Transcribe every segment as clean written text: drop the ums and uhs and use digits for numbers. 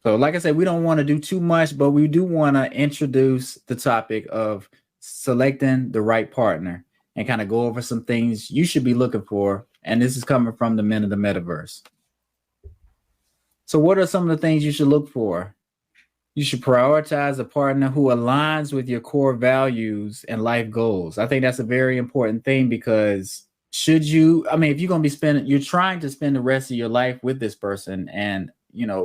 So, like I said, we don't want to do too much, but we do want to introduce the topic of selecting the right partner and kind of go over some things you should be looking for. And this is coming from the men of the metaverse. So, what are some of the things you should look for? You should prioritize a partner who aligns with your core values and life goals. I think that's a very important thing because if you're going to be you're trying to spend the rest of your life with this person and,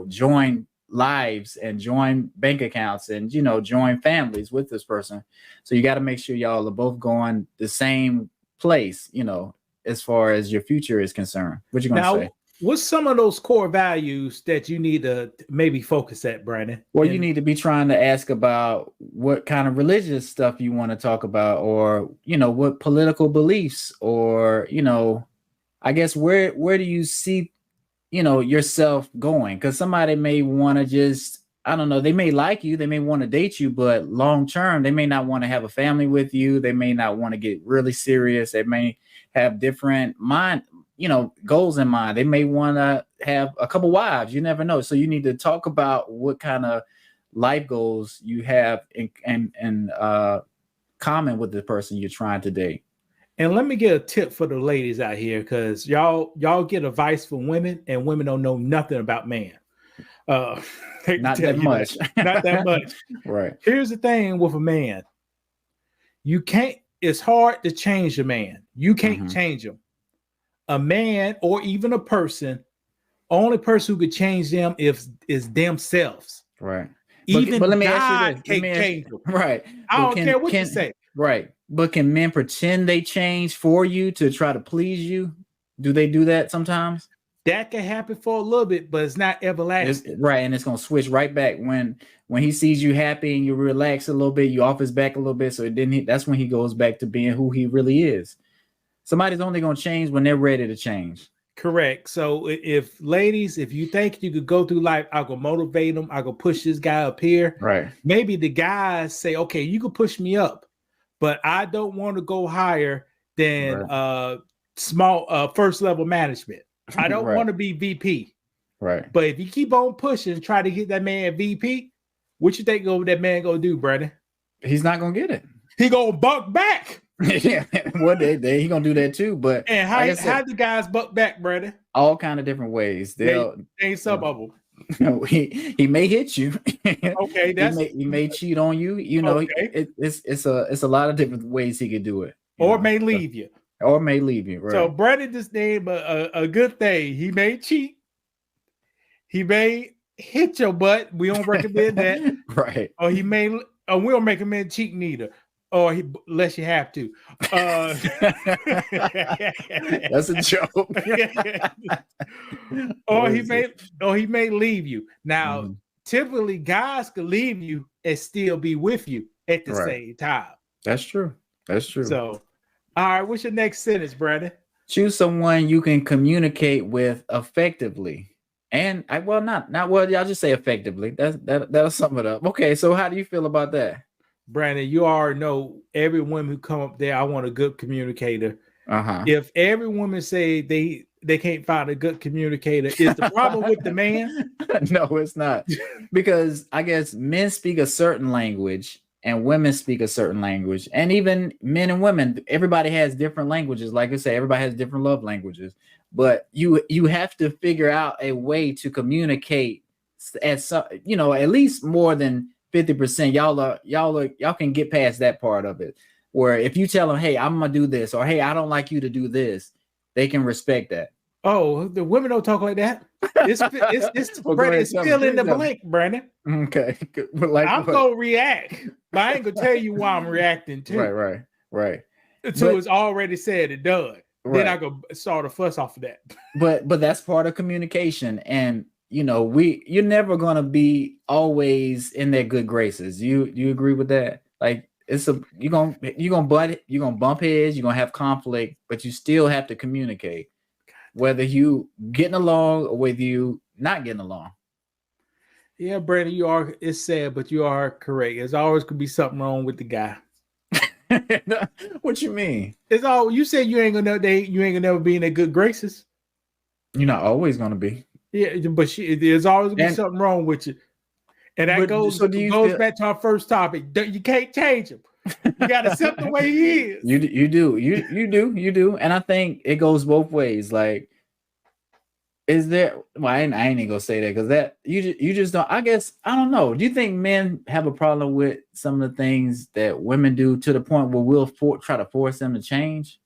join lives and join bank accounts and, join families with this person. So you got to make sure y'all are both going the same place, as far as your future is concerned. What you going to say? What's some of those core values that you need to maybe focus at, Brandon? Well, you need to be trying to ask about what kind of religious stuff you want to talk about, or, what political beliefs, or, I guess where do you see, yourself going? Because somebody may want to just, I don't know, they may like you, they may want to date you, but long term, they may not want to have a family with you. They may not want to get really serious. They may have different goals in mind. They may want to have a couple wives. You never know. So you need to talk about what kind of life goals you have in common with the person you're trying to date. And let me get a tip for the ladies out here, because y'all get advice from women, and women don't know nothing about man. Not that much. Not that much. Right. Here's the thing with a man. It's hard to change a man. You can't change him. A man or even a person, only person who could change them is themselves. Right. Even but let me God ask you this. can't change them. Right. I don't care what you say. Right. But can men pretend they change for you to try to please you? Do they do that sometimes? That can happen for a little bit, but it's not everlasting. Right. And it's going to switch right back when he sees you happy and you relax a little bit, you off his back a little bit. So that's when he goes back to being who he really is. Somebody's only going to change when they're ready to change. Correct. So if you think you could go through life, I'll go motivate them. I'll go push this guy up here. Right. Maybe the guys say, okay, you can push me up, but I don't want to go higher than small first level management. I don't want to be VP. Right. But if you keep on pushing, try to get that man VP, what you think that man gonna do, Brandon? He's not gonna get it. He gonna buck back. Yeah, one day he gonna do that too. But and how do guys buck back, Brandon? All kind of different ways. Ain't some of them. He may hit you. Okay, he may cheat on you. It's a lot of different ways he could do it. Or may leave you. Or may leave you. Right. So Brandon just named a good thing. He may cheat. He may hit your butt. We don't recommend that. Right. Or we don't recommend cheating either. Or unless you have to. That's a joke. or he may leave you. Now, typically guys can leave you and still be with you at the same time. That's true. So, all right, what's your next sentence, Brandon? Choose someone you can communicate with effectively. And y'all just say effectively. That'll sum it up. Okay, so how do you feel about that? Brandon, you already know every woman who come up there, I want a good communicator. Uh-huh. If every woman say they can't find a good communicator, is the problem with the man? No, it's not. Because I guess men speak a certain language and women speak a certain language. And even men and women, everybody has different languages. Like I say, everybody has different love languages. But you have to figure out a way to communicate at least more than 50%. Y'all can get past that part of it. Where if you tell them, hey, I'm gonna do this, or hey, I don't like you to do this, they can respect that. Oh, the women don't talk like that. It's Brandon, it's still in the blank, Brandon. Okay. I'm gonna react, but I ain't gonna tell you why I'm reacting to. Right. Until it's already said and done. Right. Then I go start a fuss off of that. But that's part of communication. And you're never gonna be always in their good graces. You agree with that? Like you're gonna bump heads, you're gonna have conflict, but you still have to communicate. Whether you getting along or whether you not getting along. Yeah, Brandon, it's sad, but you are correct. There's always could be something wrong with the guy. What you mean? It's all you said. You ain't gonna never be in their good graces. You're not always gonna be. Yeah, but there's always gonna be something wrong with you. And that goes back to our first topic. You can't change him. You got to accept the way he is. You do. And I think it goes both ways. Like, is there? Well, I ain't even gonna say that because that you just don't. I guess I don't know. Do you think men have a problem with some of the things that women do to the point where we'll try to force them to change?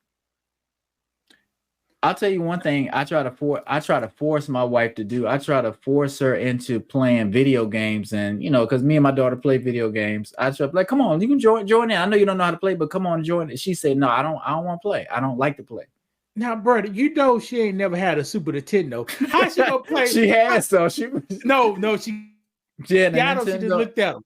I'll tell you one thing. I try to force my wife to do. I try to force her into playing video games, and because me and my daughter play video games. I try like, come on, you can join in. I know you don't know how to play, but come on, join it. She said, no, I don't want to play. I don't like to play. Now, brother, she ain't never had a Super Nintendo. How she gonna play? She has, so she no, she had a Nintendo. She just looked at him.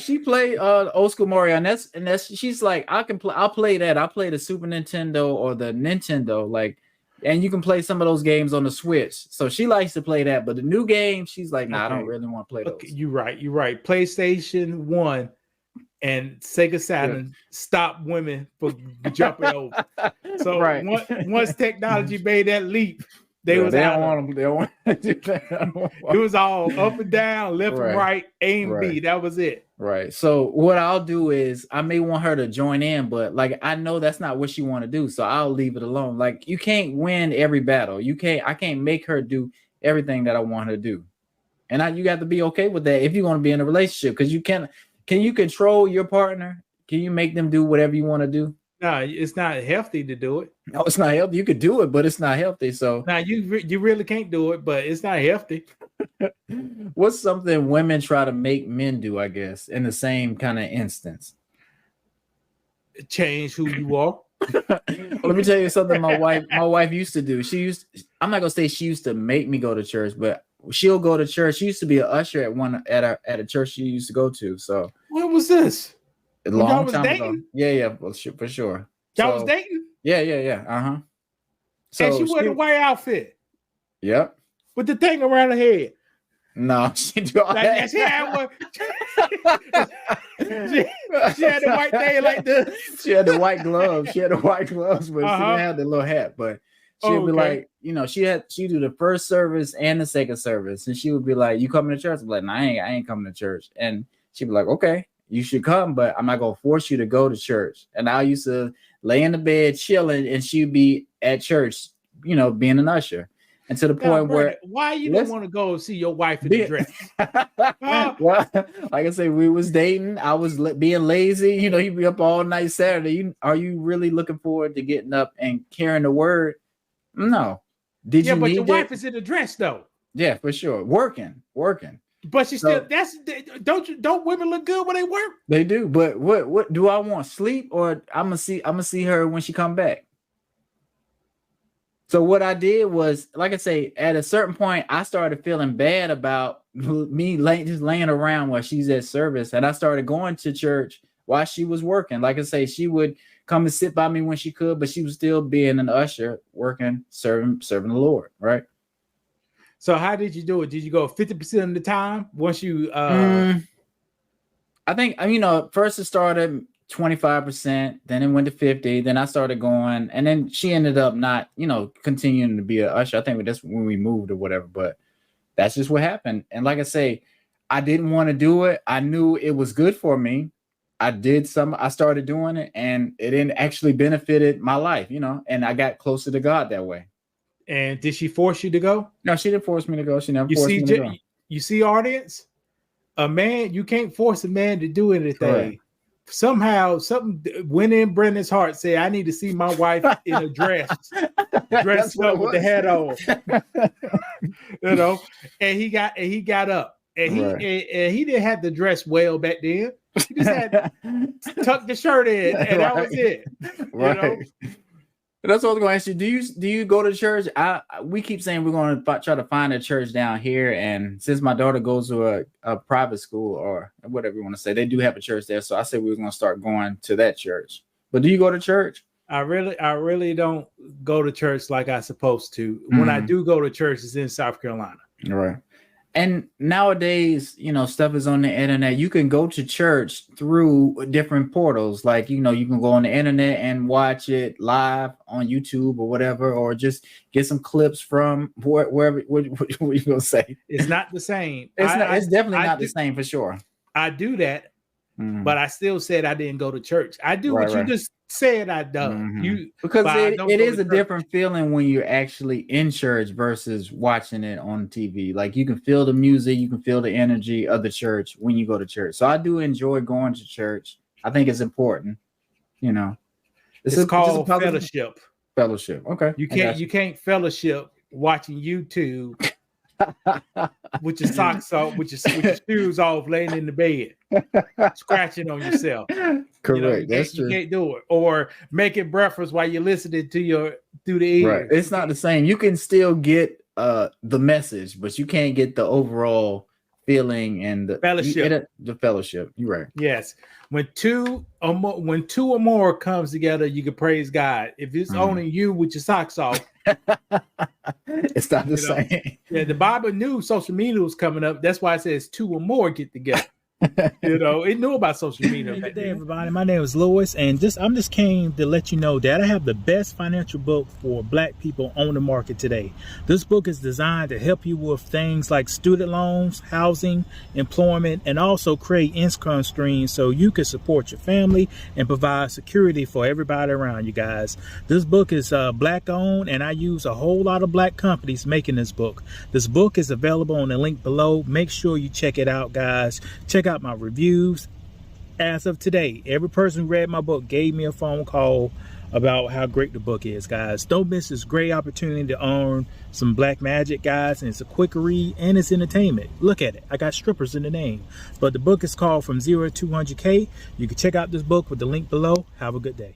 She played old school Mario, and that's she's like, I'll play that. I'll play the Super Nintendo or the Nintendo, like, and you can play some of those games on the Switch. So she likes to play that, but the new game, she's like, nah, okay. I don't really want to play those. Okay, you're right. PlayStation 1 and Sega Saturn stop women from jumping over. So once technology made that leap, they don't want to do that. It was all up and down, left and right, A and B. That was it. Right. So what I'll do is I may want her to join in, but like I know that's not what she want to do, so I'll leave it alone. Like you can't win every battle. I can't make her do everything that I want her to do, and you got to be okay with that if you're going to be in a relationship, because you can't. Can you control your partner? Can you make them do whatever you want to do? No, it's not healthy to do it. No, it's not healthy. You could do it, but it's not healthy. So now you really can't do it, but it's not healthy. What's something women try to make men do, I guess, in the same kind of instance? Change who you are. Let me tell you something my wife used to do. I'm not gonna say she used to make me go to church, but she'll go to church. She used to be an usher at a church she used to go to. So when was this? A long time ago. Yeah, well, for sure. Y'all was dating? Yeah. Uh-huh. So and she wore the white outfit. Yep. With the thing around her head. No, she do all that. She had one. she had the white thing like this. She had the white gloves. But she didn't have the little hat. But she'd be like, she do the first service and the second service, and she would be like, "You coming to church?" I'm like, "No, I ain't coming to church." And she'd be like, "Okay, you should come, but I'm not gonna force you to go to church." And I used to lay in the bed chilling, and she'd be at church, being an usher. And to the point where why you don't want to go see your wife in the dress? Well, like I said, we was dating. I was being lazy. He'd be up all night Saturday. Are you really looking forward to getting up and carrying the word? No. But your wife is in the dress though. Yeah, for sure. Working. But she still don't women look good when they work? They do. But what do I want? Sleep, or I'm gonna see her when she come back. So what I did was, like I say, at a certain point, I started feeling bad about me just laying around while she's at service, and I started going to church while she was working. Like I say, she would come and sit by me when she could, but she was still being an usher, working, serving the Lord, right? So how did you do it? Did you go 50% of the time once you? I think first it started 25%, then it went to 50%, then I started going, and then she ended up not, continuing to be an usher. I think that's when we moved or whatever, but that's just what happened. And like I say, I didn't want to do it. I knew it was good for me. I started doing it, and it actually benefited my life, and I got closer to God that way. And did she force you to go? No, she didn't force me to go. She never forced me to go. You see, audience, a man, you can't force a man to do anything. Correct. Somehow something went in Brendan's heart, said, I need to see my wife in a dress dressed up with the hat on. And he got up, and he didn't have the dress well back then. He just had tucked the shirt in, and that was it. That's what I was going to ask you. Do you go to church? We keep saying we're going to try to find a church down here, and since my daughter goes to a private school or whatever you want to say, they do have a church there. So I said we were going to start going to that church. But do you go to church? I really don't go to church like I'm supposed to. When I do go to church, it's in South Carolina. Right. And nowadays, stuff is on the internet. You can go to church through different portals. Like, you can go on the internet and watch it live on YouTube or whatever, or just get some clips from wherever. What are you gonna say? It's not the same. It's definitely not the same for sure. I do that, but I still said I didn't go to church. I do what you just said I done. Because it is a different feeling when you're actually in church versus watching it on TV. Like, you can feel the music, you can feel the energy of the church when you go to church. So I do enjoy going to church. I think it's important. It's called fellowship. Fellowship. Okay. You can't fellowship watching YouTube with your socks off, with your shoes off, laying in the bed, scratching on yourself. Correct. That's true. You can't do it. Or making breakfast while you're listening through the ears. Right. It's not the same. You can still get the message, but you can't get the overall feeling and the fellowship. The fellowship. You're right. Yes. When two or more comes together, you can praise God. If it's only you with your socks off, it's not the same. Yeah, the Bible knew social media was coming up. That's why it says 2 or more get together. It knew about social media. Good day, everybody. My name is Louis, and I'm just came to let you know that I have the best financial book for Black people on the market today. This book is designed to help you with things like student loans, housing, employment, and also create income streams so you can support your family and provide security for everybody around you guys. This book is Black owned, and I use a whole lot of Black companies making this book. This book is available on the link below. Make sure you check it out, guys. Check out my reviews. As of today, every person who read my book gave me a phone call about how great the book is, guys. Don't miss this great opportunity to earn some black magic, guys. And it's a quick read and it's entertainment. Look at it. I got strippers in the name. But the book is called From 0 to 200K. You can check out this book with the link below. Have a good day.